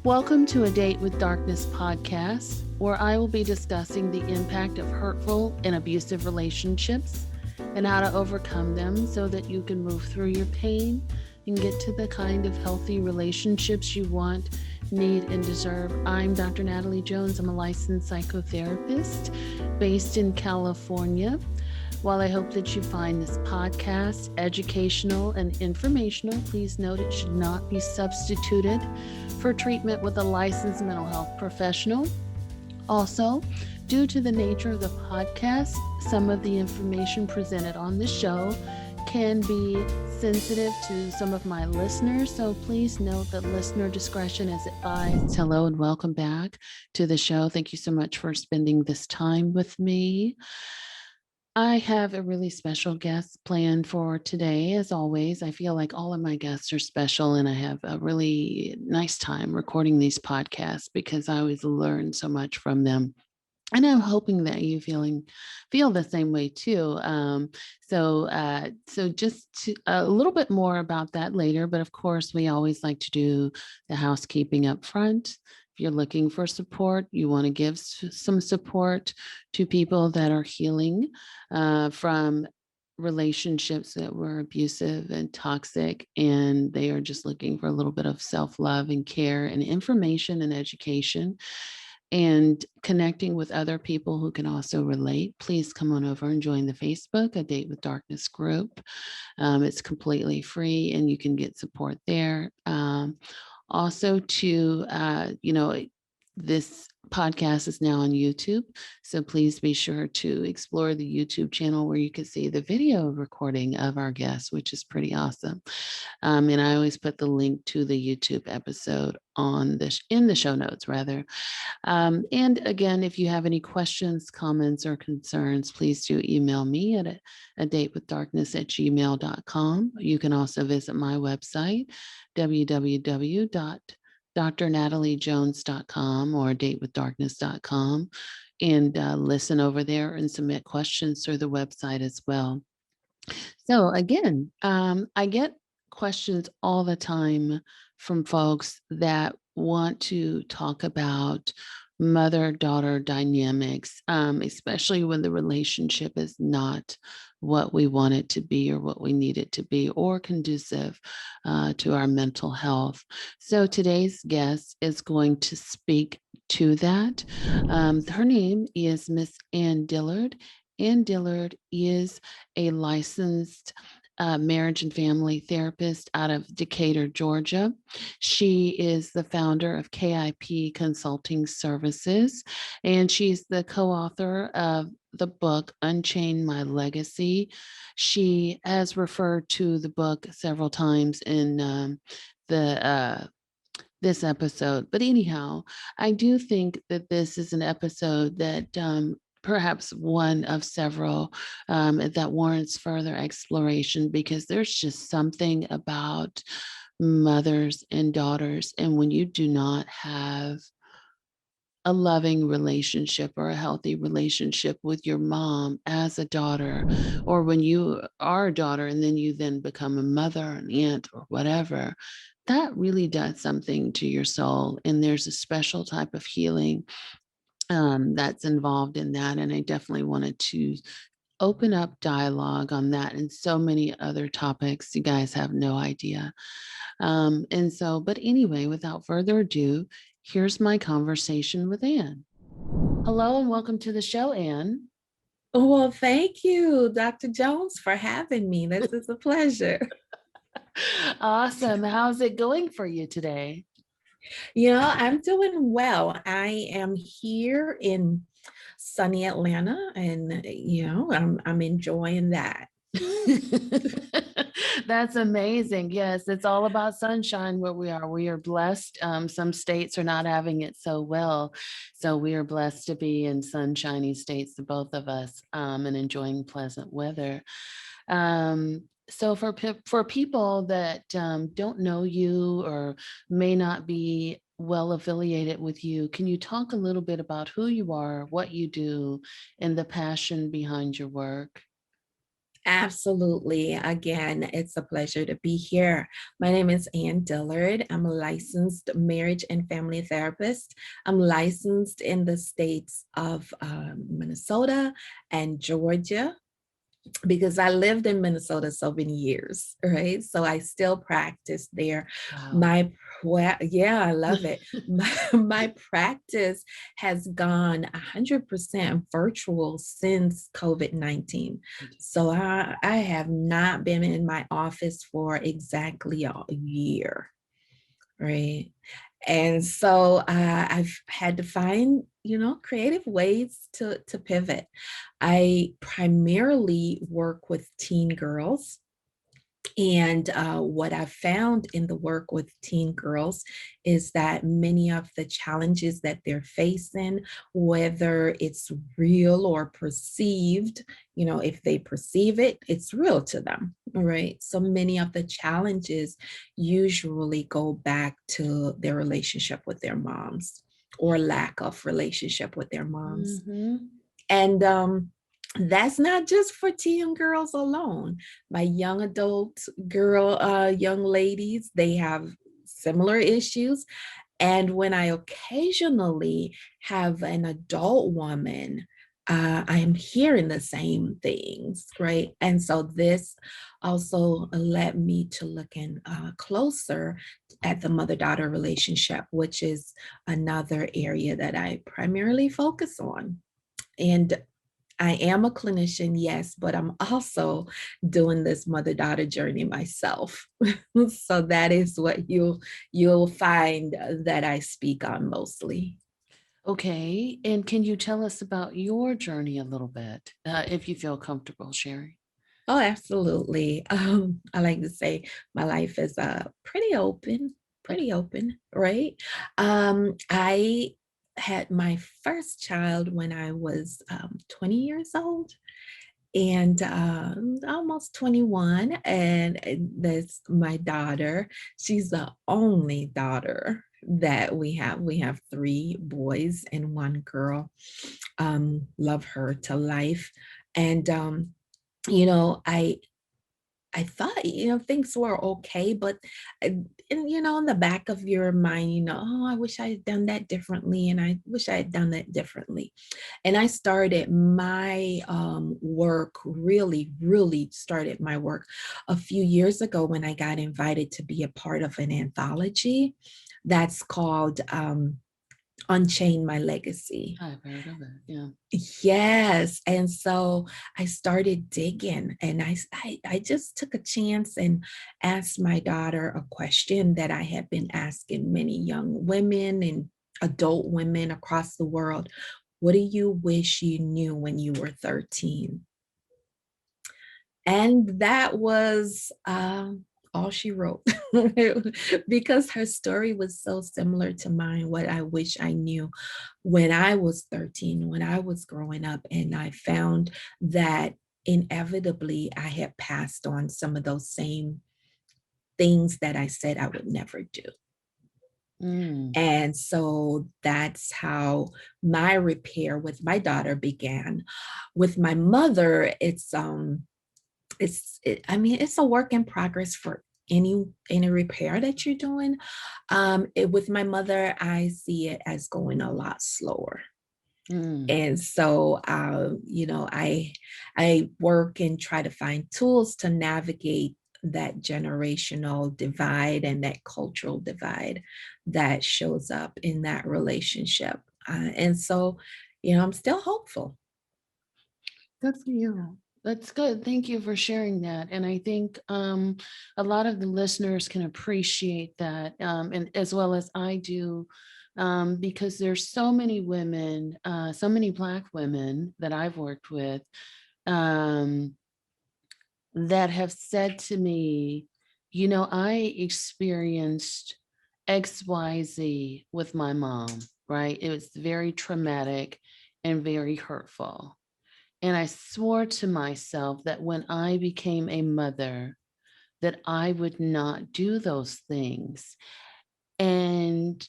Welcome to A Date with Darkness podcast, where I will be discussing the impact of hurtful and abusive relationships and how to overcome them so that you can move through your pain and get to the kind of healthy relationships you want, need, and deserve. I'm Dr. Natalie Jones. I'm a licensed psychotherapist based in California. While I hope that you find this podcast educational and informational, please note it should not be substituted for treatment with a licensed mental health professional. Also, due to the nature of the podcast, some of the information presented on the show can be sensitive to some of my listeners, so please note that listener discretion is advised. Hello and welcome back to the show. Thank you so much for spending this time with me. I have a really special guest planned for today. As always, I feel like all of my guests are special, and I have a really nice time recording these podcasts because I always learn so much from them. And I'm hoping that you feel the same way too. So just a little bit more about that later. But of course, we always like to do the housekeeping up front. If you're looking for support, you want to give some support to people that are healing from relationships that were abusive and toxic, and they are just looking for a little bit of self-love and care and information and education and connecting with other people who can also relate, please come on over and join the Facebook A Date with Darkness group. It's completely free and you can get support there. Also this podcast is now on YouTube, so please be sure to explore the YouTube channel where you can see the video recording of our guests, which is pretty awesome. And I always put the link to the YouTube episode in the show notes, rather. And again, if you have any questions, comments, or concerns, please do email me at a datewithdarkness@gmail.com. You can also visit my website, www.drnataliejones.com or datewithdarkness.com, and listen over there and submit questions through the website as well. So again, I get questions all the time from folks that want to talk about mother-daughter dynamics, especially when the relationship is not what we want it to be or what we need it to be or conducive to our mental health. So today's guest is going to speak to that. Her name is Miss Ann Dillard. Ann Dillard is a licensed marriage and family therapist out of Decatur, Georgia. She is the founder of KIP Consulting Services, and she's the co-author of the book Unchain My Legacy. She has referred to the book several times in this episode. But anyhow, I do think that this is an episode that perhaps one of several that warrants further exploration, because there's just something about mothers and daughters. And when you do not have a loving relationship or a healthy relationship with your mom as a daughter, or when you are a daughter and then you then become a mother, an aunt, or whatever, that really does something to your soul. And there's a special type of healing that's involved in that. And I definitely wanted to open up dialogue on that and so many other topics. You guys have no idea. But anyway, without further ado, here's my conversation with Ann. Hello and welcome to the show, Ann. Well, thank you, Dr. Jones, for having me. This is a pleasure. Awesome. How's it going for you today? I'm doing well. I am here in sunny Atlanta, and I'm enjoying that. That's amazing. Yes, it's all about sunshine where we are. We are blessed. Some states are not having it so well. So we are blessed to be in sunshiny states, both of us, and enjoying pleasant weather. So for people that don't know you or may not be well affiliated with you, can you talk a little bit about who you are, what you do, and the passion behind your work? Absolutely. Again, it's a pleasure to be here. My name is Ann Dillard. I'm a licensed marriage and family therapist. I'm licensed in the states of Minnesota and Georgia, because I lived in Minnesota so many years, right? So I still practice there. Wow. My yeah, I love it. My practice has gone 100% virtual since COVID-19. So I have not been in my office for exactly a year, right? And so I've had to find, creative ways to pivot. I primarily work with teen girls. And what I've found in the work with teen girls is that many of the challenges that they're facing, whether it's real or perceived, if they perceive it, it's real to them, right? So many of the challenges usually go back to their relationship with their moms or lack of relationship with their moms. Mm-hmm. And that's not just for teen girls alone. My young adult young ladies, they have similar issues. And when I occasionally have an adult woman, I am hearing the same things, right? And so this also led me to looking closer at the mother-daughter relationship, which is another area that I primarily focus on. And I am a clinician, yes, but I'm also doing this mother-daughter journey myself. So that is what you'll find that I speak on mostly. Okay. And can you tell us about your journey a little bit, if you feel comfortable sharing? Oh, absolutely. I like to say my life is pretty open, right? I had my first child when I was 20 years old, and almost 21, and that's my daughter. She's the only daughter that we have three boys and one girl. Love her to life. And you know I thought, things were okay, but in the back of your mind, oh, I wish I had done that differently, and I wish I had done that differently. And I started my work, really started my work a few years ago when I got invited to be a part of an anthology that's called Unchain My Legacy. I've heard of it. Yeah. Yes. And so I started digging, and I just took a chance and asked my daughter a question that I had been asking many young women and adult women across the world. What do you wish you knew when you were 13? And that was all she wrote, because her story was so similar to mine. What I wish I knew when I was 13, when I was growing up, and I found that inevitably I had passed on some of those same things that I said I would never do. Mm. And so that's how my repair with my daughter began. With my mother, I mean, it's a work in progress for any repair that you're doing. With my mother, I see it as going a lot slower. Mm. And so I work and try to find tools to navigate that generational divide and that cultural divide that shows up in that relationship. And so, I'm still hopeful. Good for you. That's good. Thank you for sharing that. And I think a lot of the listeners can appreciate that, and as well as I do, because there's so many women, so many Black women that I've worked with, um, that have said to me, I experienced XYZ with my mom, right? It was very traumatic and very hurtful. And I swore to myself that when I became a mother, that I would not do those things. And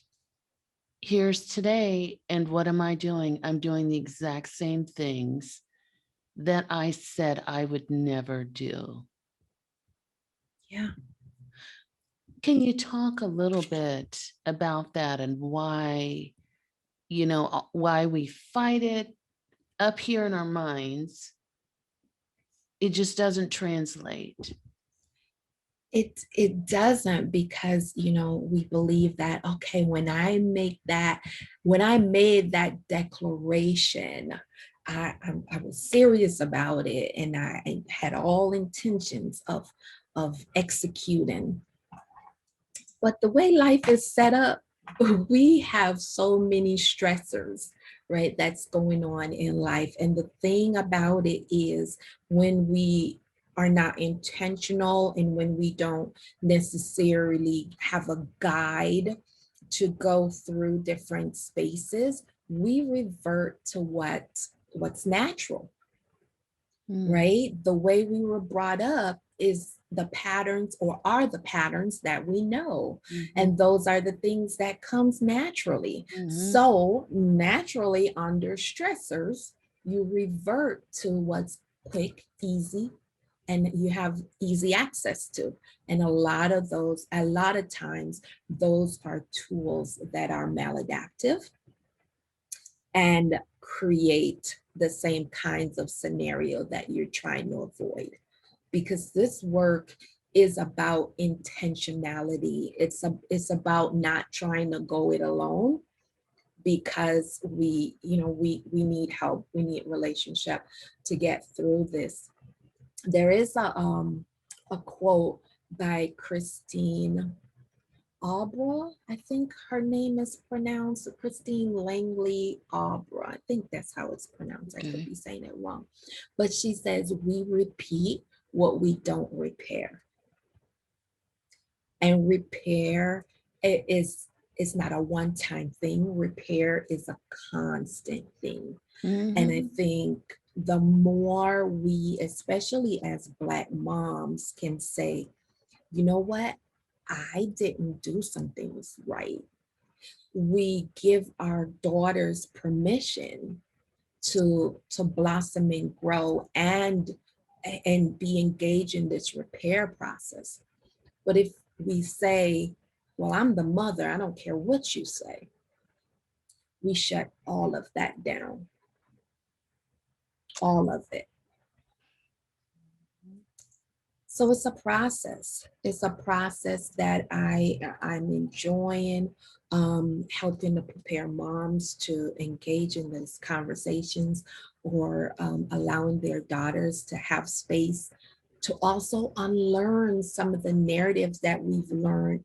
here's today. And what am I doing? I'm doing the exact same things that I said I would never do. Yeah. Can you talk a little bit about that and why, why we fight it up here in our minds? It just doesn't translate. It doesn't, because we believe that, okay, when I made that declaration, I was serious about it, and I had all intentions of executing. But the way life is set up, we have so many stressors, right, that's going on in life. And the thing about it is, when we are not intentional and when we don't necessarily have a guide to go through different spaces, we revert to what's natural, Mm, right? The way we were brought up is the patterns, or are the patterns that we know. mhm, And those are the things that comes naturally. mhm, So naturally, under stressors, you revert to what's quick, easy, and you have easy access to. And a lot of times, those are tools that are maladaptive and create the same kinds of scenario that you're trying to avoid. Because this work is about intentionality. It's about not trying to go it alone, because we need help, we need relationship to get through this. There is a quote by Christine Abra, I think her name is pronounced, Christine Langley Abra. I think that's how it's pronounced. I could okay. be saying it wrong. But she says, we repeat what we don't repair. And repair is not a one-time thing. Repair is a constant thing. And I Mhm, think the more we, especially as Black moms, can say, you know what? I didn't do some things right. We give our daughters permission to blossom and grow, and be engaged in this repair process. But if we say, well, I'm the mother, I don't care what you say, we shut all of that down, all of it. So it's a process. It's a process that I'm enjoying, helping to prepare moms to engage in these conversations, or allowing their daughters to have space to also unlearn some of the narratives that we've learned,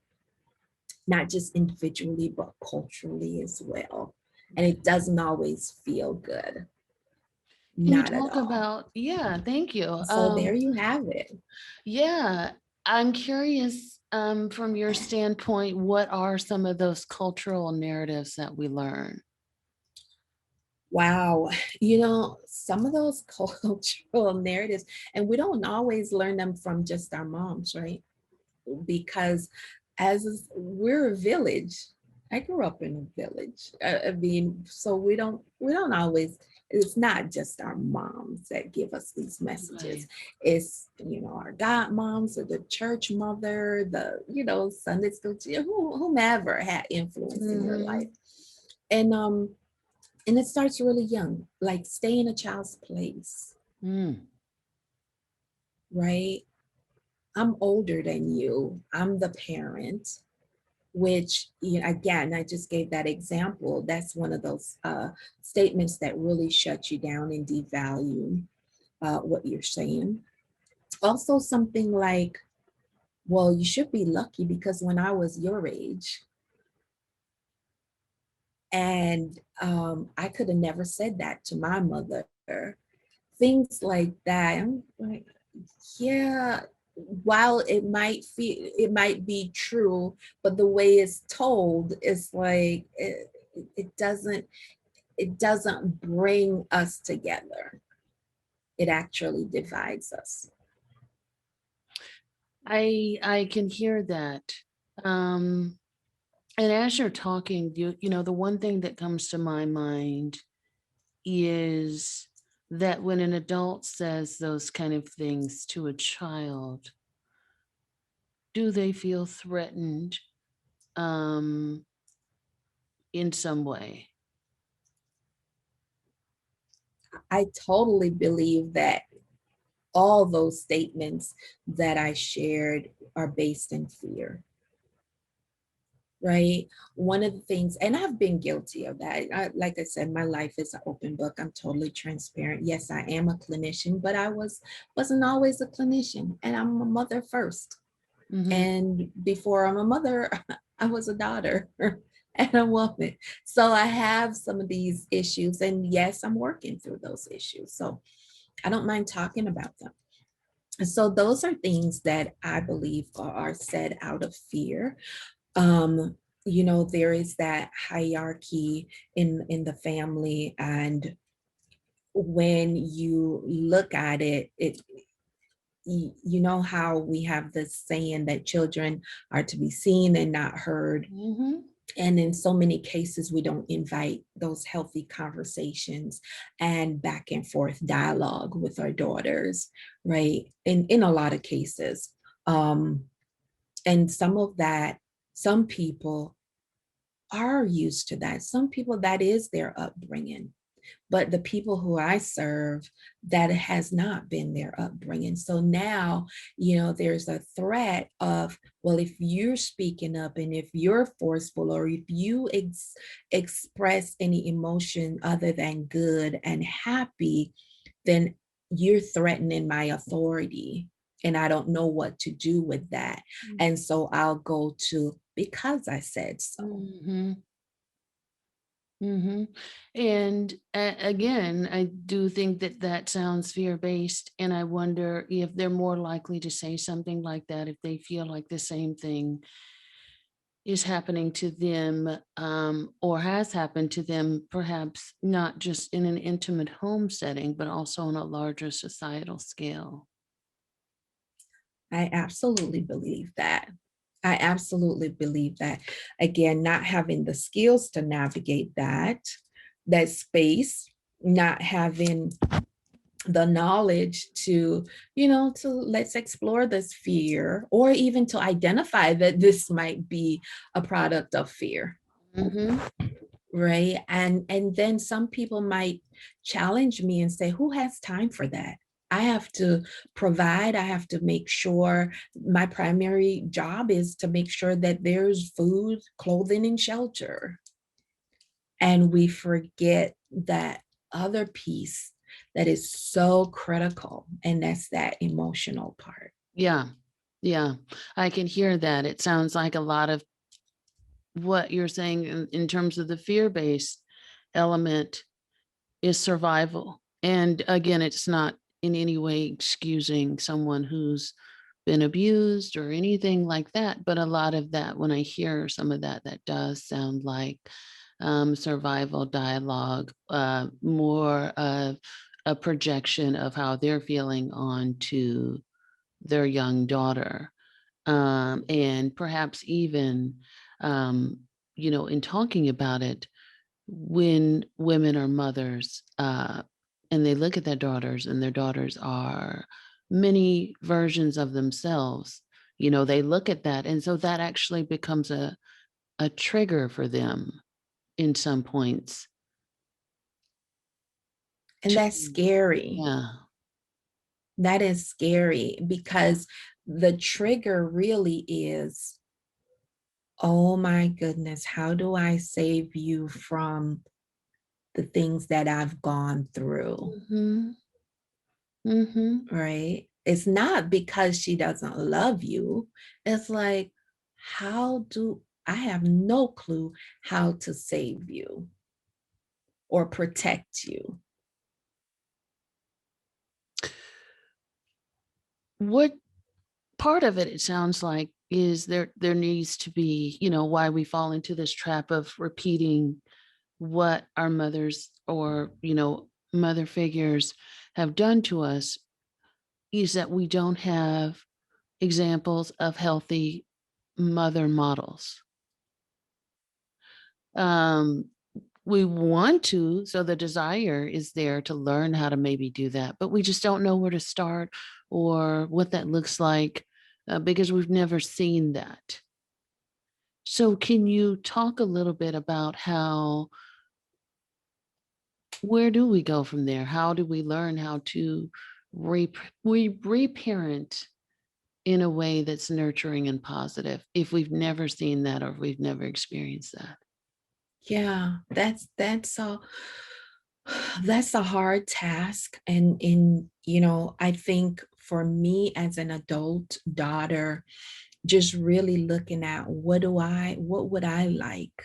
not just individually, but culturally as well. And it doesn't always feel good, Can you not at talk all. about, yeah, thank you. So there you have it. Yeah, I'm curious, from your standpoint, what are some of those cultural narratives that we learn? Wow. Some of those cultural narratives, and we don't always learn them from just our moms, right? Because we're a village. I grew up in a village. I mean, so we don't always, it's not just our moms that give us these messages. Right. It's, our godmoms, or the church mother, Sunday school teacher, whomever had influence in your life. Mhm, And it starts really young, like stay in a child's place, mm, right? I'm older than you. I'm the parent, which, again, I just gave that example. That's one of those statements that really shut you down and devalue what you're saying. Also, something like, well, you should be lucky because when I was your age, and I could have never said that to my mother. Things like that. I'm like, yeah, while it might be true, but the way it's told is like it doesn't bring us together. It actually divides us. I can hear that. Um, and as you're talking, the one thing that comes to my mind is that when an adult says those kind of things to a child, do they feel threatened um, in some way? I totally believe that all those statements that I shared are based in fear, right? One of the things, and I've been guilty of that. Like I said, my life is an open book. I'm totally transparent. Yes, I am a clinician, but wasn't always a clinician, and I'm a mother first. Mm-hmm. And before I'm a mother, I was a daughter and a woman. So I have some of these issues, and yes, I'm working through those issues. So I don't mind talking about them. So those are things that I believe are said out of fear. um there is that hierarchy in the family, and when you look at it, you know how we have this saying that children are to be seen and not heard. Mm-hmm. And in so many cases, we don't invite those healthy conversations and back and forth dialogue with our daughters, right? In a lot of cases. um and some of that, some people are used to that. Some people, that is their upbringing. But the people who I serve, that has not been their upbringing. So now, there's a threat of, well, if you're speaking up and if you're forceful, or if you express any emotion other than good and happy, then you're threatening my authority. And I don't know what to do with that. And so I'll go to, because I said so. Mm-hmm. Mm-hmm. And again, I do think that that sounds fear-based, and I wonder if they're more likely to say something like that if they feel like the same thing is happening to them, or has happened to them, perhaps not just in an intimate home setting, but also on a larger societal scale. I absolutely believe that. I absolutely believe that. Again, not having the skills to navigate that space, not having the knowledge to, to let's explore this fear, or even to identify that this might be a product of fear, Mm-hmm. right? And then some people might challenge me and say, who has time for that? I have to provide, I have to make sure, my primary job is to make sure that there's food, clothing, and shelter. And we forget that other piece that is so critical, and that's that emotional part. Yeah. Yeah. I can hear that. It sounds like a lot of what you're saying in terms of the fear-based element is survival. And again, it's not in any way excusing someone who's been abused or anything like that. But a lot of that, when I hear some of that, that does sound like survival dialogue, more of a projection of how they're feeling onto their young daughter. And perhaps even, um, in talking about it, when women are mothers, and they look at their daughters, and their daughters are many versions of themselves, they look at that. And so that actually becomes a trigger for them in some points. And To, that's scary. yeah. That is scary, because the trigger really is, oh my goodness, how do I save you from the things that I've gone through? Mm-hmm. Mm-hmm. Right? It's not because she doesn't love you. It's like, how do I have no clue how to save you or protect you? What part of it sounds like is there needs to be, why we fall into this trap of repeating what our mothers or, mother figures have done to us, is that we don't have examples of healthy mother models. Um, We want to, so the desire is there to learn how to maybe do that, but we just don't know where to start or what that looks like because we've never seen that. So, can you talk a little bit about where do we go from there? How do we learn how to reparent in a way that's nurturing and positive if we've never seen that or if we've never experienced that? Yeah, that's a hard task. And I think for me as an adult daughter, just really looking at what would I like?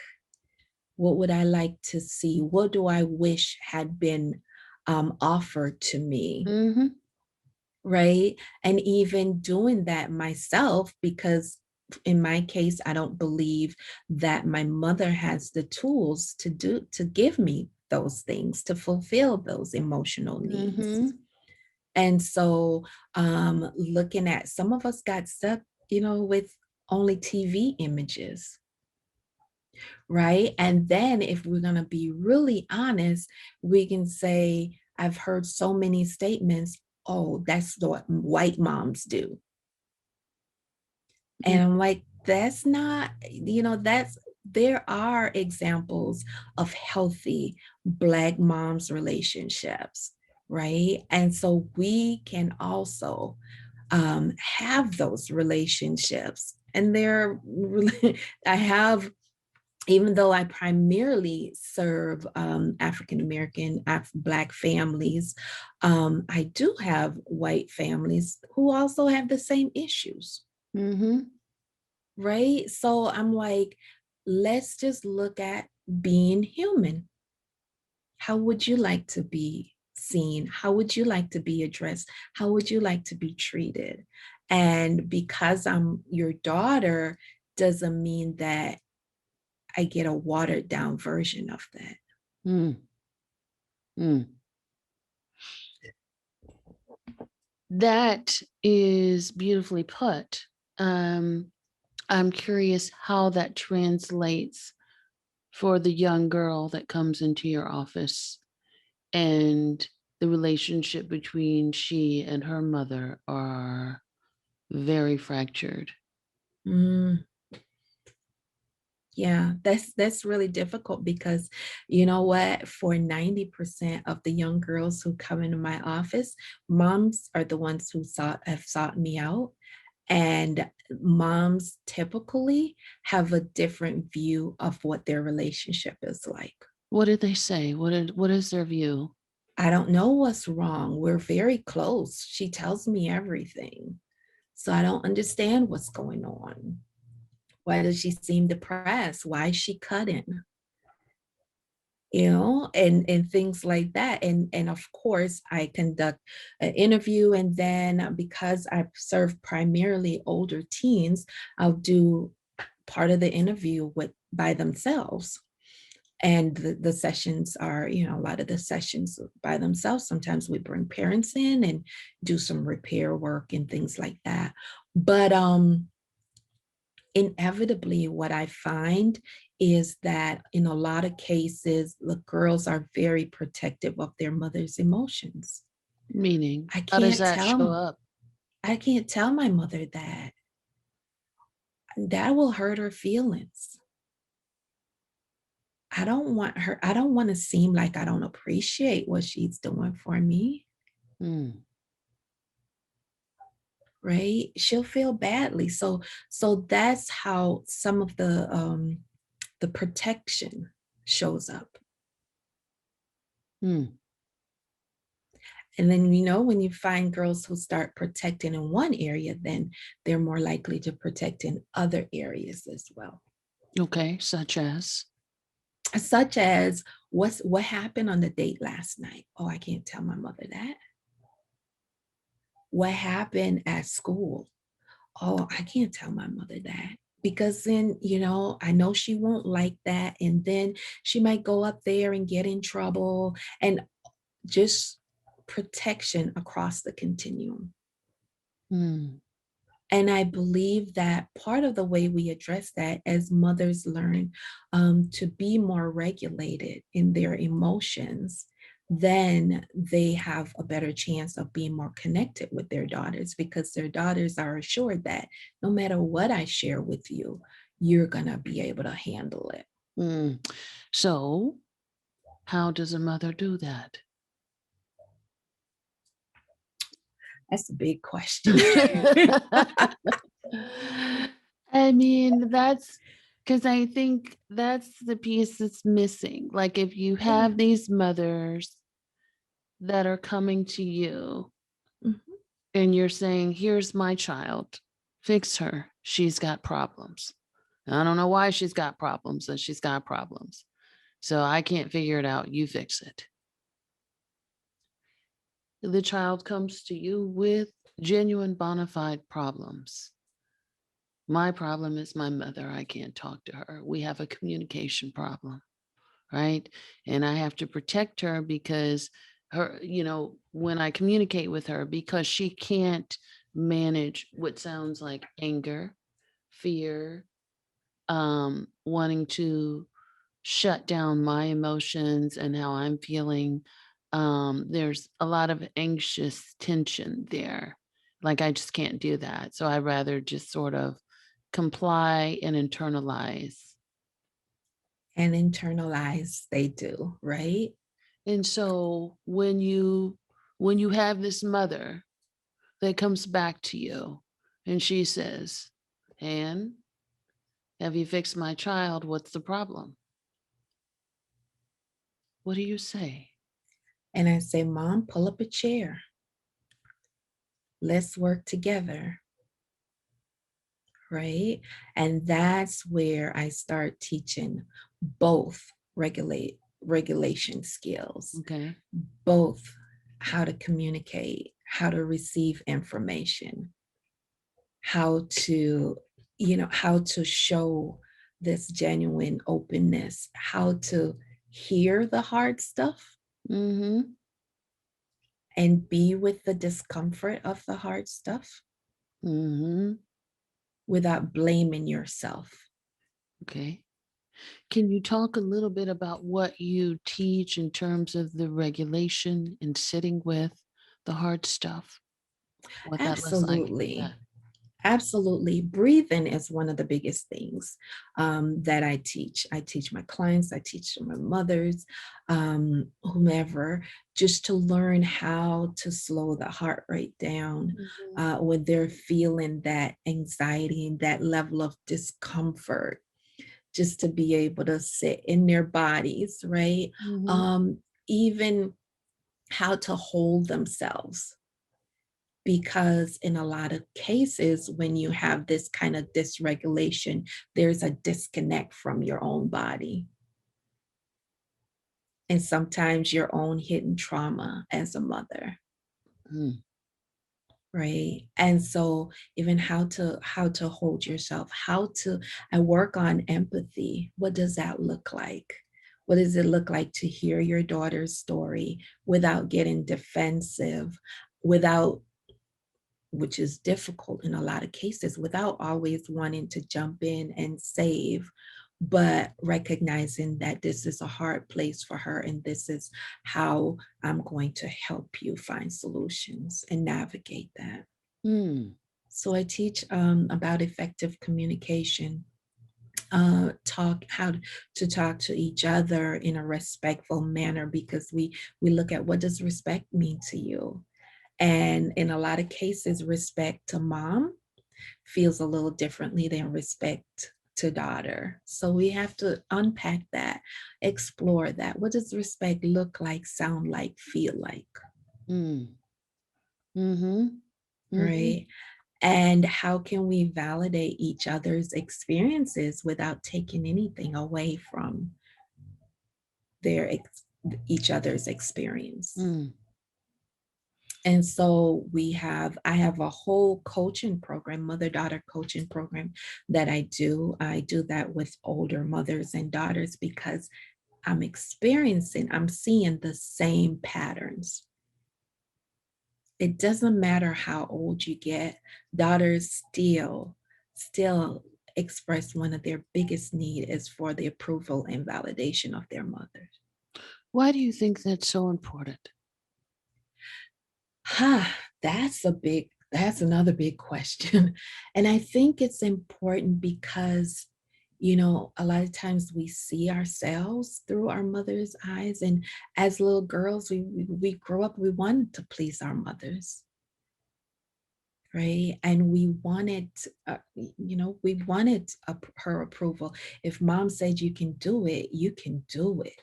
What would I like to see? What do I wish had been offered to me? Hmm. Right. And even doing that myself, because in my case, I don't believe that my mother has the tools to give me those things, to fulfill those emotional needs. Hmm. And so looking at some of us got stuck, with only TV images, right? And then if we're going to be really honest, we can say, I've heard so many statements, oh, that's what white moms do. And I'm like, that's not, there are examples of healthy Black moms relationships, right? And so we can also have those relationships. And they're really, I have, even though I primarily serve African American, Black families, I do have white families who also have the same issues, Hmm. right? So I'm like, let's just look at being human. How would you like to be seen? How would you like to be addressed? How would you like to be treated? And because I'm your daughter, doesn't mean that I get a watered down version of that. Mm. Mm. That is beautifully put. Um, I'm curious how that translates for the young girl that comes into your office and the relationship between she and her mother are very fractured. Mm, yeah, that's really difficult because you know what? For 90% of the young girls who come into my office, moms are the ones who have sought me out. And moms typically have a different view of what their relationship is like. What did they say? What is their view? I don't know what's wrong. We're very close. She tells me everything. So I don't understand what's going on. Why does she seem depressed? Why is she cutting? And things like that. And of course, I conduct an interview, and then because I serve primarily older teens, I'll do part of the interview with by themselves. And the sessions are, a lot of the sessions by themselves. Sometimes we bring parents in and do some repair work and things like that. But inevitably, what I find is that in a lot of cases, the girls are very protective of their mother's emotions. Meaning, I how does can't that show tell up? I can't tell my mother that. That will hurt her feelings. I don't want to seem like I don't appreciate what she's doing for me, Mm. right? She'll feel badly. So that's how some of the protection shows up. Mm. And then, when you find girls who start protecting in one area, then they're more likely to protect in other areas as well. Okay, such as. Such as what happened on the date last night? Oh, I can't tell my mother that. What happened at school? Oh, I can't tell my mother that. Because then, I know she won't like that. And then she might go up there and get in trouble, and just protection across the continuum. Mm. And I believe that part of the way we address that as mothers learn to be more regulated in their emotions, then they have a better chance of being more connected with their daughters because their daughters are assured that no matter what I share with you, you're going to be able to handle it. Mm. So, how does a mother do that? That's a big question. I mean, that's because I think that's the piece that's missing. Like, if you Yeah. have these mothers that are coming to you Mhm. and you're saying, here's my child, fix her. She's got problems. I don't know why she's got problems, and she's got problems. So I can't figure it out. You fix it. The child comes to you with genuine bona fide problems. My problem is my mother. I can't talk to her. We have a communication problem, right? And I have to protect her because her, when I communicate with her, because she can't manage what sounds like anger, fear, wanting to shut down my emotions and how I'm feeling. There's a lot of anxious tension there. Like I just can't do that. So I rather just sort of comply and internalize. And internalize they do, right? And so when you have this mother that comes back to you and she says, Anne, have you fixed my child? What's the problem? What do you say? And I say, Mom, pull up a chair. Let's work together, right? And that's where I start teaching both regulation skills, Okay. both how to communicate, how to receive information, how to, how to show this genuine openness, how to hear the hard stuff Mm-hmm. and be with the discomfort of the hard stuff Mm-hmm. without blaming yourself. Okay. Can you talk a little bit about what you teach in terms of the regulation and sitting with the hard stuff? What that looks like? Yeah. Absolutely. Absolutely. Breathing is one of the biggest things that I teach. I teach my clients, I teach my mothers, whomever, just to learn how to slow the heart rate down Mhm. when they're feeling that anxiety and that level of discomfort, just to be able to sit in their bodies, right? Mhm. Um, Even how to hold themselves because in a lot of cases when you have this kind of dysregulation there's a disconnect from your own body and sometimes your own hidden trauma as a mother, Mm. right? And so even how to hold yourself, how to I work on empathy. What does that look like? What does it look like to hear your daughter's story without getting defensive, without, which is difficult in a lot of cases, without always wanting to jump in and save, but recognizing that this is a hard place for her and this is how I'm going to help you find solutions and navigate that. Mm. So I teach about effective communication, talk how to talk to each other in a respectful manner because we look at what does respect mean to you. And in a lot of cases, respect to mom feels a little differently than respect to daughter. So we have to unpack that, explore that. What does respect look like, sound like, feel like, Mm. Mhm. Mhm. right? And how can we validate each other's experiences without taking anything away from their each other's experience? Mm. And so I have a whole coaching program, mother-daughter coaching program that I do. I do that with older mothers and daughters because I'm seeing the same patterns. It doesn't matter how old you get, daughters still express one of their biggest need is for the approval and validation of their mothers. Why do you think that's so important? That's another big question. And I think it's important because, you know, a lot of times we see ourselves through our mother's eyes. And as little girls, we grow up, we wanted to please our mothers, right? And we wanted, we wanted her approval. If mom said you can do it, you can do it.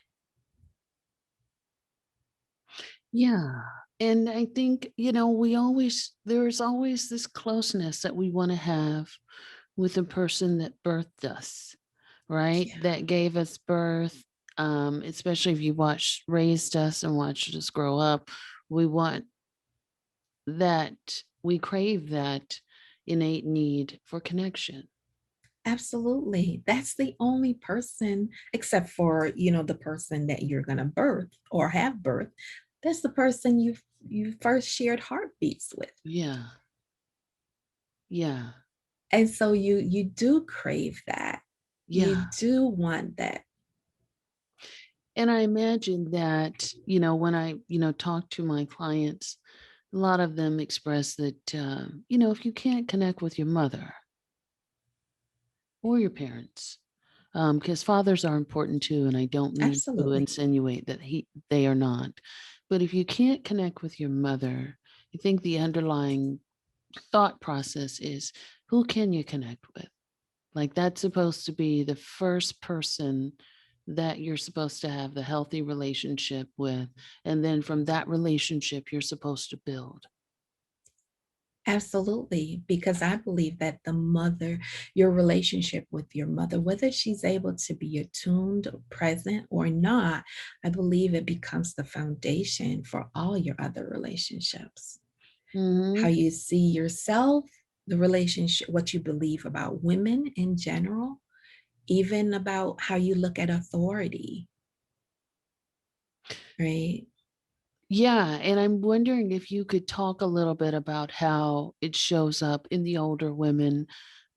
Yeah. And I think, there's always this closeness that we want to have with the person that birthed us, right? Yeah, That gave us birth. Especially if you raised us and watched us grow up. We want that, we crave that innate need for connection. absolutely. That's the only person, except for, the person that you're gonna birth or have birth. That's the person you first shared heartbeats with. Yeah. Yeah. And so you do crave that. You Yeah. do want that. And I imagine that, when I, talk to my clients, a lot of them express that, if you can't connect with your mother or your parents, because fathers are important too, and I don't mean to Absolutely. insinuate that they are not. But if you can't connect with your mother, I think the underlying thought process is, who can you connect with? Like, that's supposed to be the first person that you're supposed to have the healthy relationship with. And then from that relationship, you're supposed to build. Absolutely, because I believe that your relationship with your mother, whether she's able to be attuned, present, or not, I believe it becomes the foundation for all your other relationships. How Hmm. you see yourself, the relationship, what you believe about women in general, even about how you look at authority, right? Yeah. And I'm wondering if you could talk a little bit about how it shows up in the older women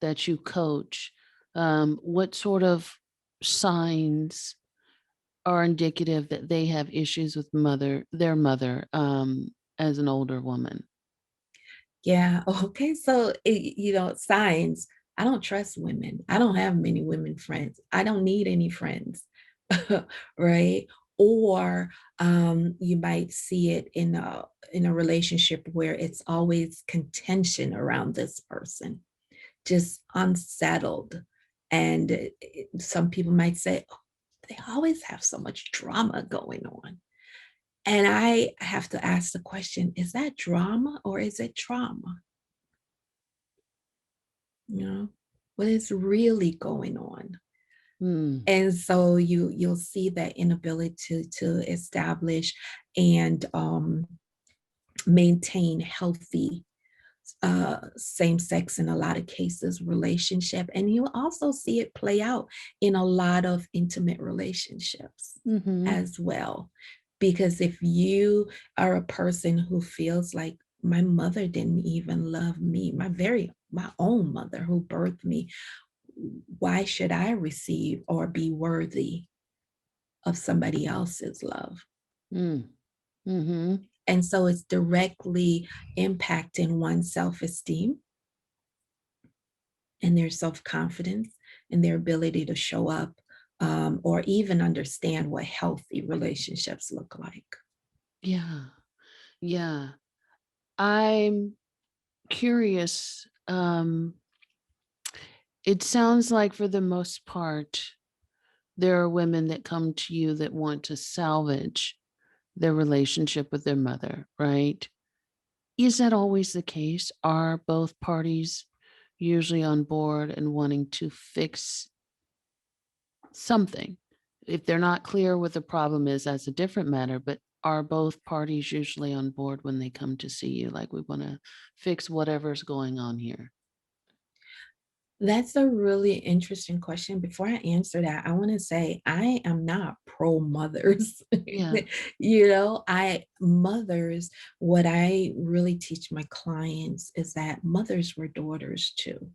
that you coach. What sort of signs are indicative that they have issues with their mother, as an older woman? Yeah. Okay. So, signs. I don't trust women. I don't have many women friends. I don't need any friends. Right. Or you might see it in a relationship where it's always contention around this person, just unsettled. And some people might say, oh, they always have so much drama going on. And I have to ask the question, is that drama or is it trauma? You know, what is really going on? Hmm. And so you'll see that inability to establish and maintain healthy same sex in a lot of cases relationship, and you'll also see it play out in a lot of intimate relationships Mm-hmm. as well. Because if you are a person who feels like my mother didn't even love me, my own mother who birthed me, why should I receive or be worthy of somebody else's love? Mm. Mm-hmm. And so it's directly impacting one's self-esteem and their self-confidence and their ability to show up, or even understand what healthy relationships look like. Yeah. Yeah. I'm curious. It sounds like for the most part, there are women that come to you that want to salvage their relationship with their mother, right? Is that always the case? Are both parties usually on board and wanting to fix something? If they're not clear what the problem is, that's a different matter. But are both parties usually on board when they come to see you? Like, we want to fix whatever's going on here. That's a really interesting question. Before I answer that, I want to say I am not pro mothers. Yeah. I mothers, what I really teach my clients is that mothers were daughters too.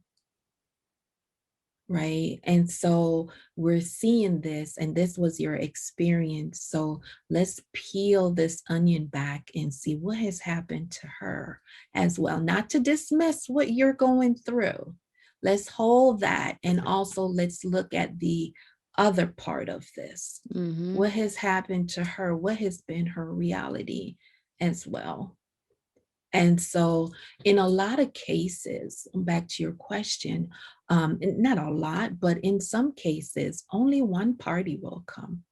Right. And so we're seeing this, and this was your experience. So let's peel this onion back and see what has happened to her as well. Not to dismiss what you're going through. Let's hold that. And also let's look at the other part of this. Mm-hmm. What has happened to her? What has been her reality as well? And so, in a lot of cases, back to your question, not a lot, but in some cases, only one party will come,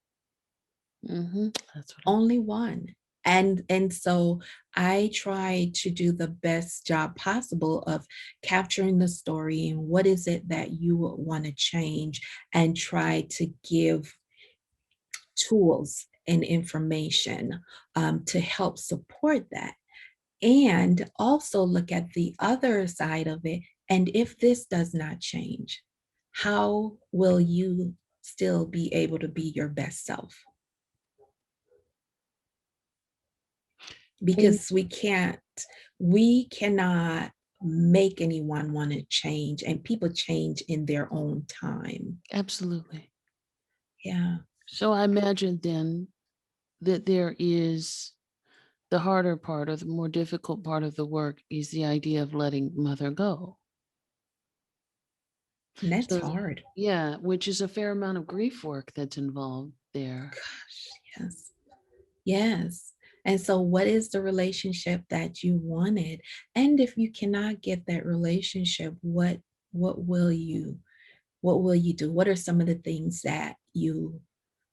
Mm-hmm. That's what only one. And so I try to do the best job possible of capturing the story and what is it that you would want to change, and try to give tools and information to help support that, and also look at the other side of it. And if this does not change, how will you still be able to be your best self? and Because we cannot make anyone want to change, and people change in their own time. absolutely. Yeah. So I imagine then that there is the harder part or the more difficult part of the work is the idea of letting mother go. And that's So, hard. yeah, which is a fair amount of grief work that's involved there. Gosh, yes. Yes. And so, what is the relationship that you wanted? And if you cannot get that relationship, what will you do? What are some of the things that you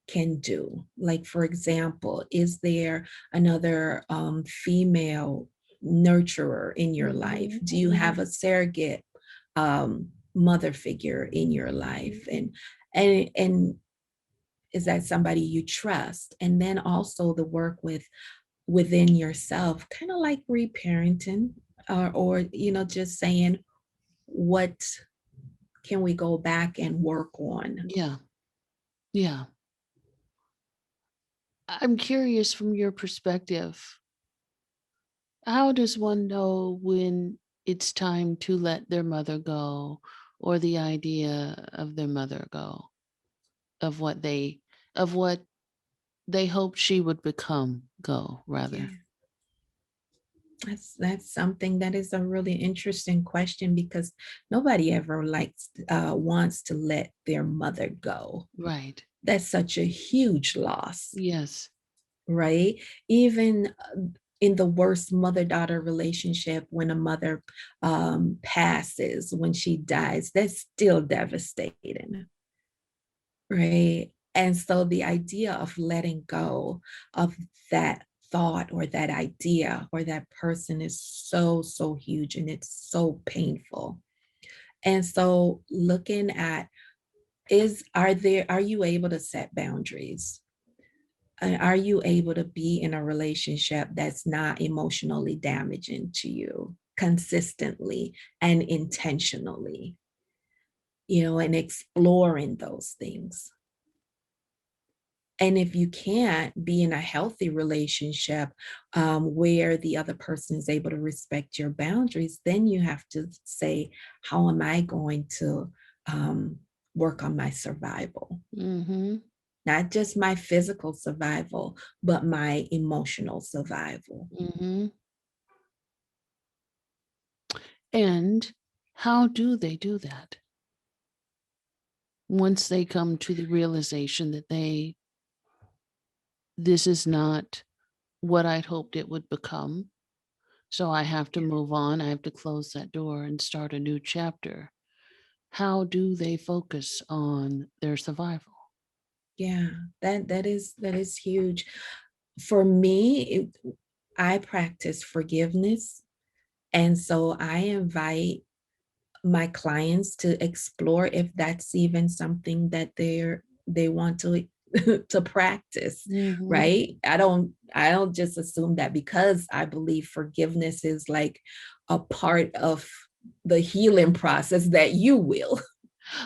can do? Like, for example, is there another female nurturer in your life? Mhm, Do you mhm. have a surrogate mother figure in your life? And is that somebody you trust? And then also the work within yourself, kind of like reparenting, or just saying, what can we go back and work on? Yeah, yeah. I'm curious from your perspective, how does one know when it's time to let their mother go or the idea of their mother go, of what they of what they hoped she would become go rather? Yeah, that's something that is a really interesting question, because nobody ever wants to let their mother go. Right. That's such a huge loss, Yes. right? Even in the worst mother-daughter relationship, when a mother passes, when she dies, that's still devastating, right? And so the idea of letting go of that thought or that idea or that person is so, so huge, and it's so painful. And so looking at, are you able to set boundaries? Are you able to be in a relationship that's not emotionally damaging to you consistently and intentionally, and exploring those things? And if you can't be in a healthy relationship where the other person is able to respect your boundaries, then you have to say, how am I going to work on my survival? Mhm. Not just my physical survival, but my emotional survival. Mhm. And how do they do that? Once they come to the realization that this is not what I'd hoped it would become. So I have to move on. I have to close that door and start a new chapter. How do they focus on their survival? Yeah, that is huge. For me, I practice forgiveness. And so I invite my clients to explore if that's even something that they want to to practice, Mhm. right? I don't just assume that because I believe forgiveness is like a part of the healing process that you will.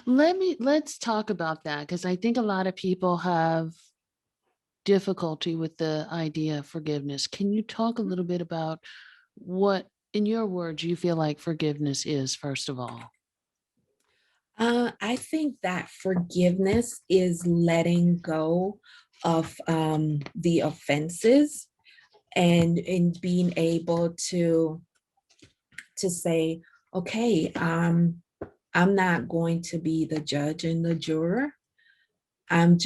Let's talk about that, because I think a lot of people have difficulty with the idea of forgiveness. Can you talk a little bit about what, in your words, you feel like forgiveness is, first of all? I think that forgiveness is letting go of the offenses and in being able to say, okay, I'm not going to be the judge and the juror. I'm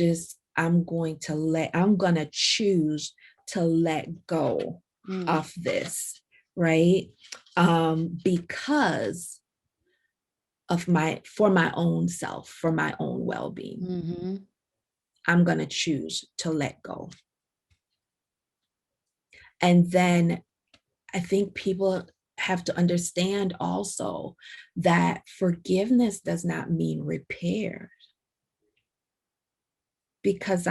going to choose to let go Mm, of this, right? Because of for my own self, for my own well-being. mm-hmm. I'm going to choose to let go. And then I think people have to understand also that forgiveness does not mean repair. Because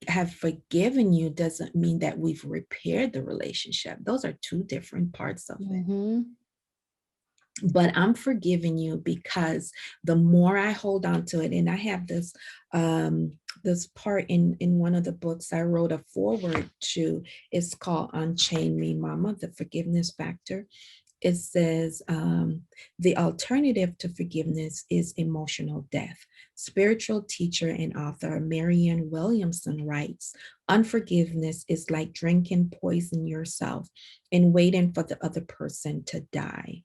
have forgiven you doesn't mean that we've repaired the relationship. Those are two different parts of it. Mm-hmm. But I'm forgiving you because the more I hold on to it, and I have this part in one of the books I wrote a foreword to. It's called Unchain Me, Mama, the Forgiveness Factor. It says the alternative to forgiveness is emotional death. Spiritual teacher and author Marianne Williamson writes, unforgiveness is like drinking poison yourself and waiting for the other person to die.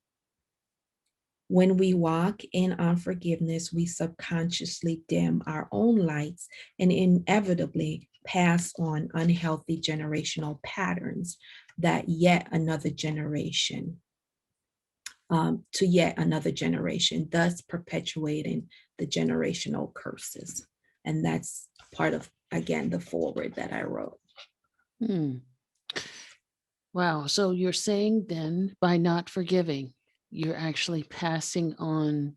When we walk in unforgiveness, we subconsciously dim our own lights and inevitably pass on unhealthy generational patterns that yet another generation to yet another generation, thus perpetuating the generational curses. And that's part of, again, the foreword that I wrote. Hmm. Wow. So you're saying then by not forgiving, you're actually passing on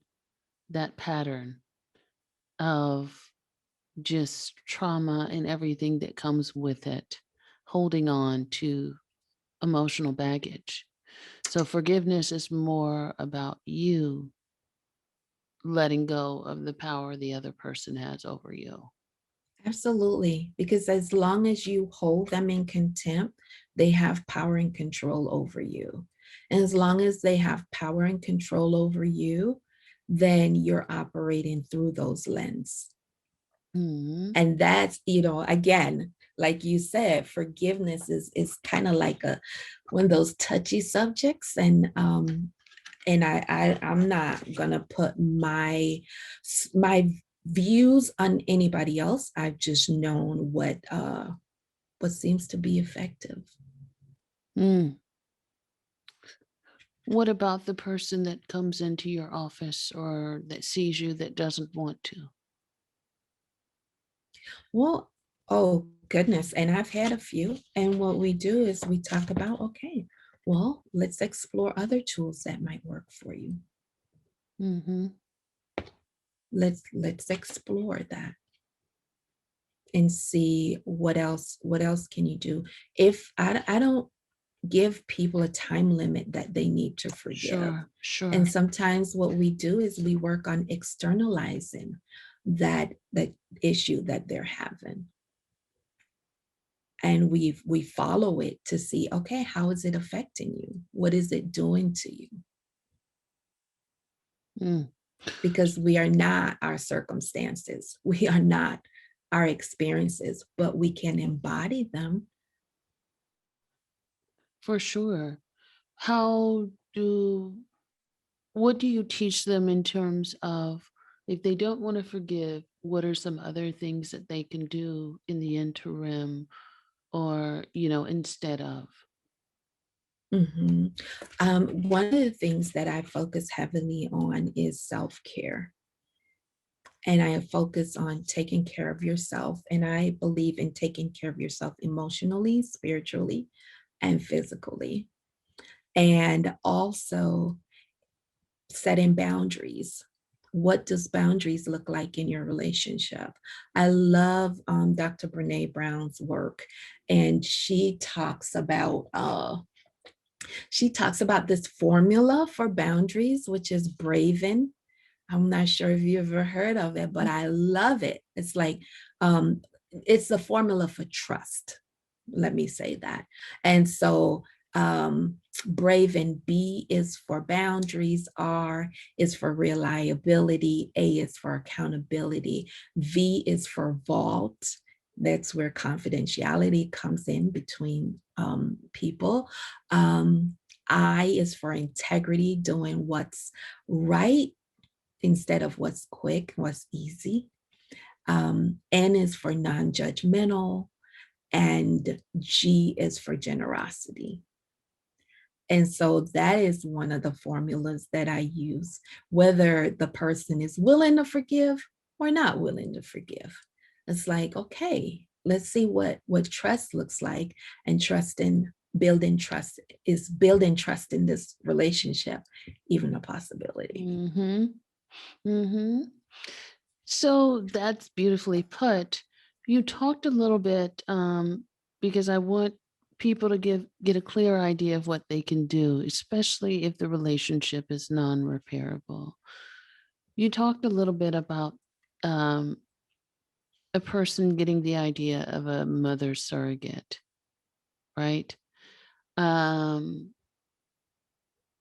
that pattern of just trauma and everything that comes with it, holding on to emotional baggage. So forgiveness is more about you letting go of the power the other person has over you. Absolutely. Because as long as you hold them in contempt, they have power and control over you. And as long as they have power and control over you, then you're operating through those lenses. Mm-hmm. And that's, again, like you said, forgiveness is kind of like one of those touchy subjects. And I'm not gonna put my views on anybody else. I've just known what seems to be effective. Mm. What about the person that comes into your office or that sees you that doesn't want to? Well, oh goodness, and I've had a few. And what we do is we talk about, okay, well, let's explore other tools that might work for you. Mm-hmm. Let's explore that and see what else can you do. If I don't give people a time limit that they need to forgive. Sure, sure. And sometimes what we do is we work on externalizing that issue that they're having. And we follow it to see, okay, how is it affecting you? What is it doing to you? Mm. Because we are not our circumstances. We are not our experiences, but we can embody them. For sure. How do what do you teach them in terms of if they don't want to forgive, what are some other things that they can do in the interim or, instead of? Mhm. One of the things that I focus heavily on is self-care. And I focus on taking care of yourself. And I believe in taking care of yourself emotionally, spiritually, and physically. And also setting boundaries. What does boundaries look like in your relationship? I love Dr. Brene Brown's work, and she talks about She talks about this formula for boundaries, which is Braven. I'm not sure if you ever heard of it, but I love it. It's like, um, it's the formula for trust. Let me say that. And so, Brave and B is for boundaries, R is for reliability, A is for accountability, V is for vault. That's where confidentiality comes in between people. I is for integrity, doing what's right instead of what's quick, what's easy. N is for non judgmental, and G is for generosity. And so that is one of the formulas that I use, whether the person is willing to forgive or not willing to forgive. It's like, okay, let's see what trust looks like, and trust in building trust, is building trust in this relationship even a possibility? Mm-hmm. Mm-hmm. So that's beautifully put. You talked a little bit, because I want people to get a clear idea of what they can do, especially if the relationship is non-repairable. You talked a little bit about um, a person getting the idea of a mother surrogate, right? Um,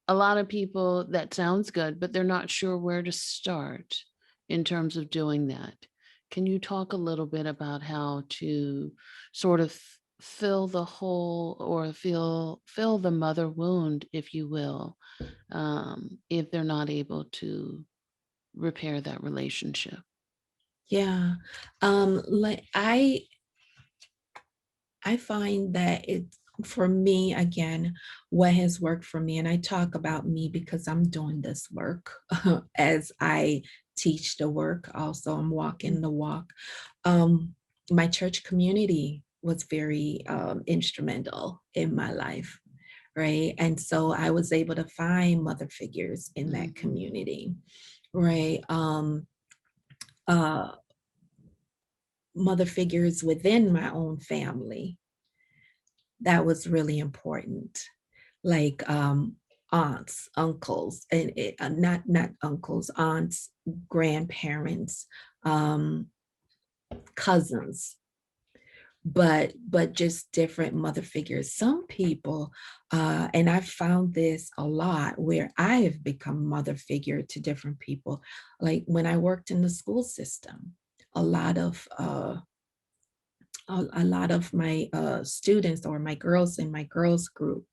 a lot of people, that sounds good, but they're not sure where to start in terms of doing that. Can you talk a little bit about how to sort of fill the hole, or fill the mother wound, if you will, if they're not able to repair that relationship? Yeah. Like I find that it's, for me, again, what has worked for me, and I talk about me because I'm doing this work as I teach the work. Also, I'm walking the walk. Um, my church community was very instrumental in my life, right? And so I was able to find mother figures in that Mhm. community, right? Uh, Mother figures within my own family, that was really important, like aunts, uncles, and not uncles, aunts, grandparents, um, cousins, but just different mother figures. Some people, and I've found this a lot where I have become mother figure to different people. Like when I worked in the school system, a lot of a lot of my students, or my girls in my girls group,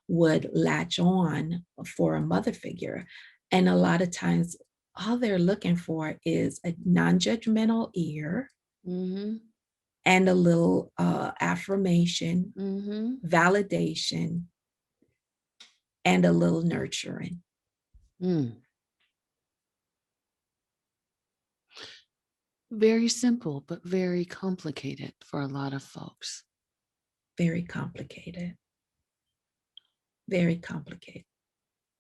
would latch on for a mother figure. And a lot of times, all they're looking for is a non judgmental ear Mhm. and a little affirmation, Mhm. validation, and a little nurturing. Mm. Very simple, but very complicated for a lot of folks. Very complicated. Very complicated.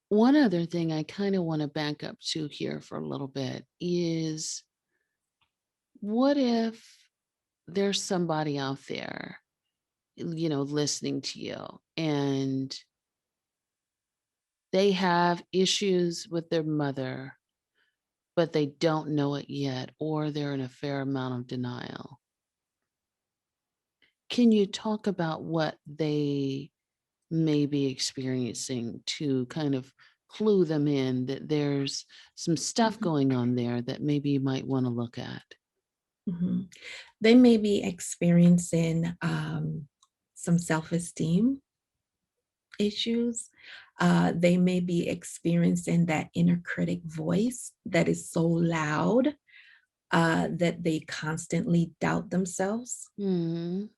One other thing I kind of want to back up to here for a little bit is, what if there's somebody out there, listening to you, and they have issues with their mother, but they don't know it yet, or they're in a fair amount of denial? Can you talk about what they may be experiencing to kind of clue them in that there's some stuff Mhm, going on there that maybe you might want to look at? mhm. They may be experiencing some self esteem issues. They may be experiencing that inner critic voice that is so loud that they constantly doubt themselves, Mhm.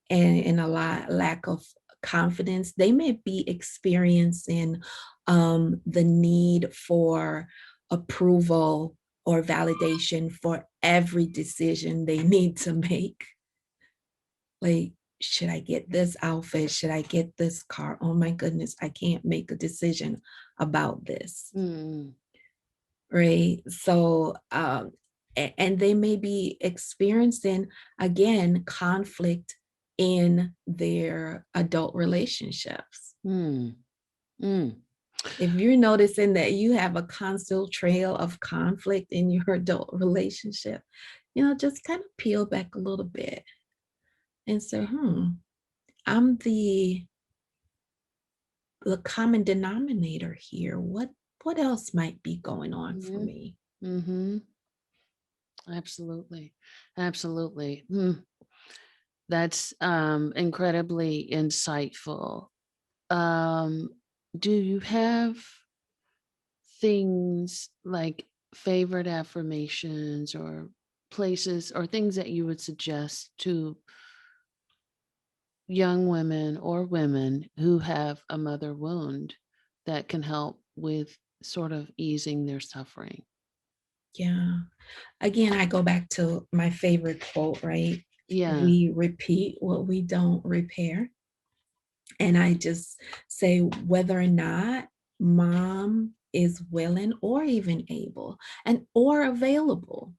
and a lot lack of confidence. They may be experiencing the need for approval or validation for every decision they need to make. Like, should I get this outfit? Should I get this car? Oh my goodness, I can't make a decision about this. Mm. Right. So, and they may be experiencing, again, conflict in their adult relationships. Mm. Mm. If you're noticing that you have a constant trail of conflict in your adult relationship, just kind of peel back a little bit and say, I'm the common denominator here. What else might be going on for Mhm. me? Mhm. Absolutely. Absolutely. Mm. That's incredibly insightful. Um, do you have things like favorite affirmations or places or things that you would suggest to young women or women who have a mother wound that can help with sort of easing their suffering? Yeah. Again, I go back to my favorite quote, right? Yeah. We repeat what we don't repair. And I just say whether or not mom is willing or even able and or available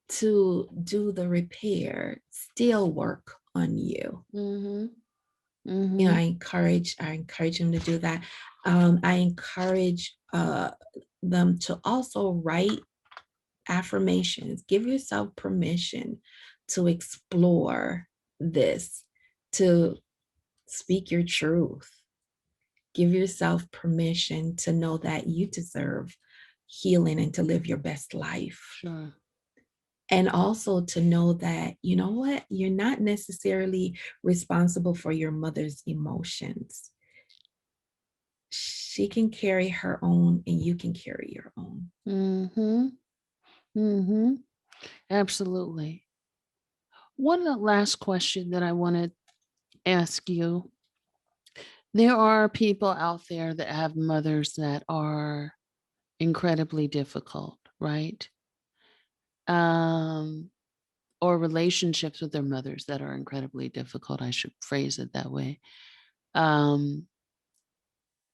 to do the repair, still work on you. Mhm. Mhm. I encourage them to do that. I encourage them to also write affirmations. Give yourself permission to explore this, to speak your truth. Give yourself permission to know that you deserve healing and to live your best life. Sure. And also to know that, you know what, you're not necessarily responsible for your mother's emotions. She can carry her own and you can carry your own. Mhm. Mhm. Absolutely. One last question that I want to ask you. There are people out there that have mothers that are incredibly difficult, right? Um, or relationships with their mothers that are incredibly difficult. I should phrase it that way. Um,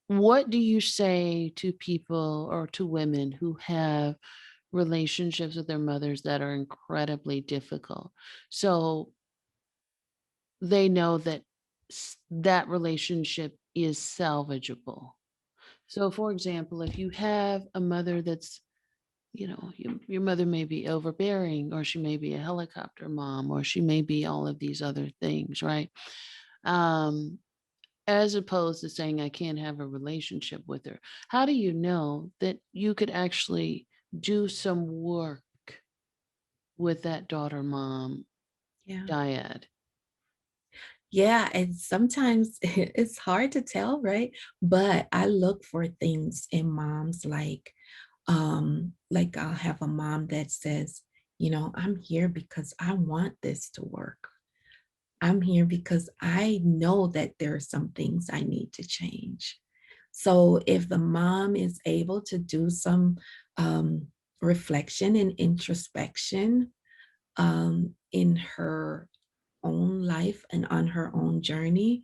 what do you say to people or to women who have relationships with their mothers that are incredibly difficult? So they know that that relationship is salvageable. So, for example, if you have a mother that's, your mother may be overbearing, or she may be a helicopter mom, or she may be all of these other things, right? Um, as opposed to saying, I can't have a relationship with her. How do you know that you could actually do some work with that daughter mom Yeah. dyad? Yeah, and sometimes it's hard to tell, right? But I look for things in moms like I'll have a mom that says, I'm here because I want this to work. I'm here because I know that there are some things I need to change. So if the mom is able to do some um, reflection and introspection in her own life and on her own journey,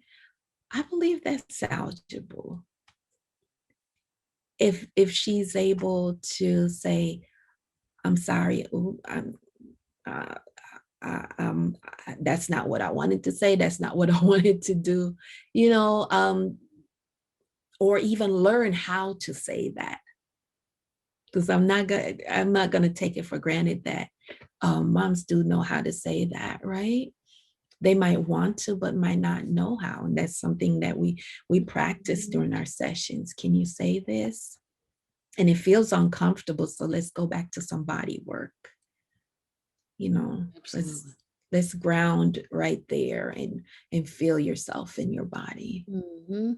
I believe that's salvageable. If she's able to say, "I'm sorry, ooh, uh, that's not what I wanted to say. That's not what I wanted to do," you know, or even learn how to say that. Because I'm not gonna take it for granted that moms do know how to say that, right? They might want to, but might not know how. And that's something that we practice during our sessions. Can you say this? And it feels uncomfortable. So let's go back to some body work. You know, let's Absolutely. let's ground right there and feel yourself in your body. Hmm.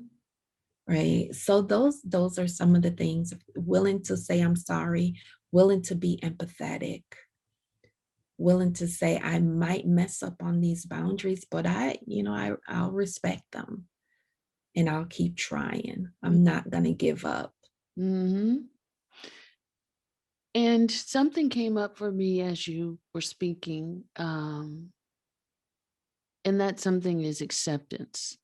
Right. So those are some of the things. Willing to say I'm sorry, willing to be empathetic, willing to say I might mess up on these boundaries, but I'll respect them and I'll keep trying. I'm not gonna give up. Hmm. And something came up for me as you were speaking, and that something is acceptance,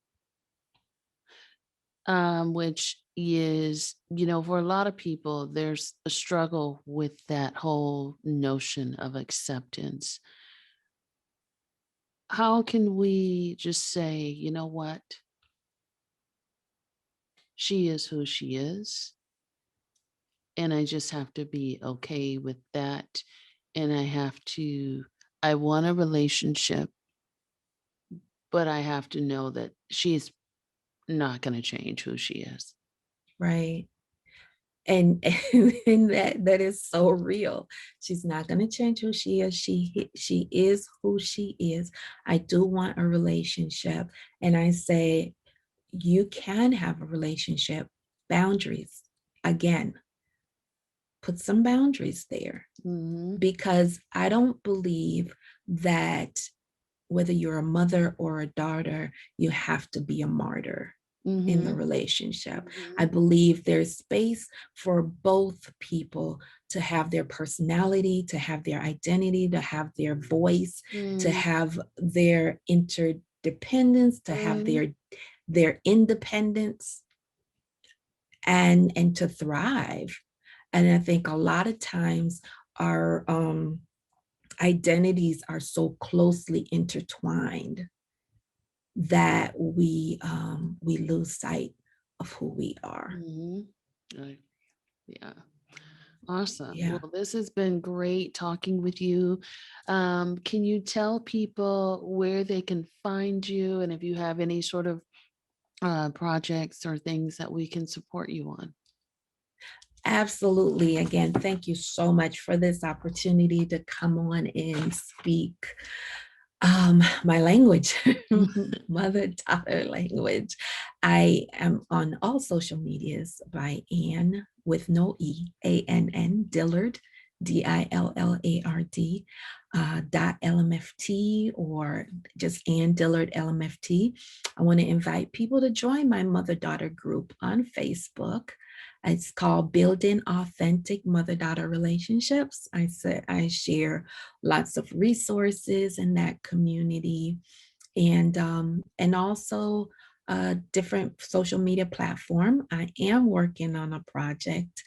which is, for a lot of people, there's a struggle with that whole notion of acceptance. How can we just say, you know what? she is who she is. And I just have to be okay with that. And I want a relationship, but I have to know that she's not going to change who she is. Right. And, and that is so real. She's not going to change who she is. She is who she is. I do want a relationship. And I say, you can have a relationship. Boundaries. Again, put some boundaries there, Mm-hmm. because I don't believe that whether you're a mother or a daughter, you have to be a martyr in the Mm-hmm. relationship. Mm-hmm. I believe there's space for both people to have their personality, to have their identity, to have their voice, to have their interdependence, to have their independence, and to thrive. And I think a lot of times our identities are so closely intertwined that we lose sight of who we are. Mm-hmm. Yeah. Awesome. Yeah, Well, this has been great talking with you. Can you tell people where they can find you and if you have any sort of projects or things that we can support you on? absolutely. Again, thank you so much for this opportunity to come on and speak my language, mother-daughter language. I am on all social medias by Ann with no E, ANN, Dillard, DILLARD, .LMFT, or just Ann Dillard LMFT. I want to invite people to join my mother-daughter group on Facebook. It's called Building Authentic Mother-Daughter Relationships. I share lots of resources in that community, and also a different social media platform. I am working on a project,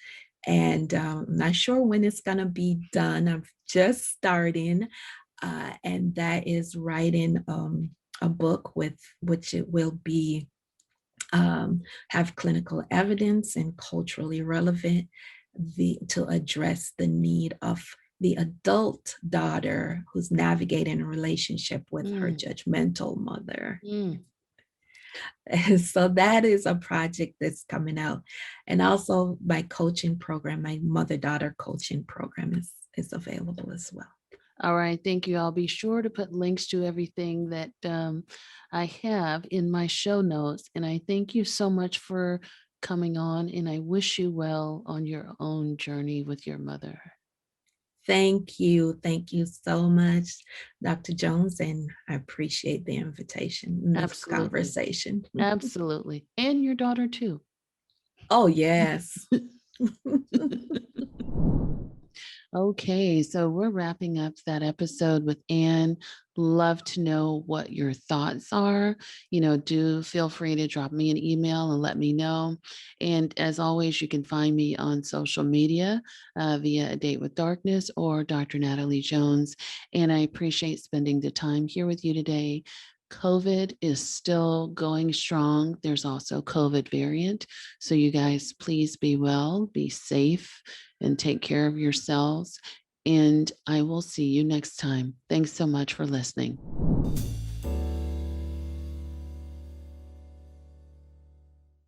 and I'm not sure when it's going to be done. I'm just starting, and that is writing a book with which it will be have clinical evidence and culturally relevant to address the need of the adult daughter who's navigating a relationship with her Mm, judgmental mother. mm. And so that is a project that's coming out. And also my coaching program, my mother-daughter coaching program is available as well. All right. Thank you. I'll be sure to put links to everything that I have in my show notes. And I thank you so much for coming on. And I wish you well on your own journey with your mother. Thank you. Thank you so much, Dr. Jones. And I appreciate the invitation and this Absolutely. conversation. Absolutely. And your daughter, too. Oh, yes. Okay, so we're wrapping up that episode with Ann. Love to know what your thoughts are. Do feel free to drop me an email and let me know. And as always, you can find me on social media via A Date with Darkness or Dr. Natalie Jones. And I appreciate spending the time here with you today. COVID is still going strong. There's also COVID variant. So you guys, please be well, be safe, and take care of yourselves. And I will see you next time. Thanks so much for listening.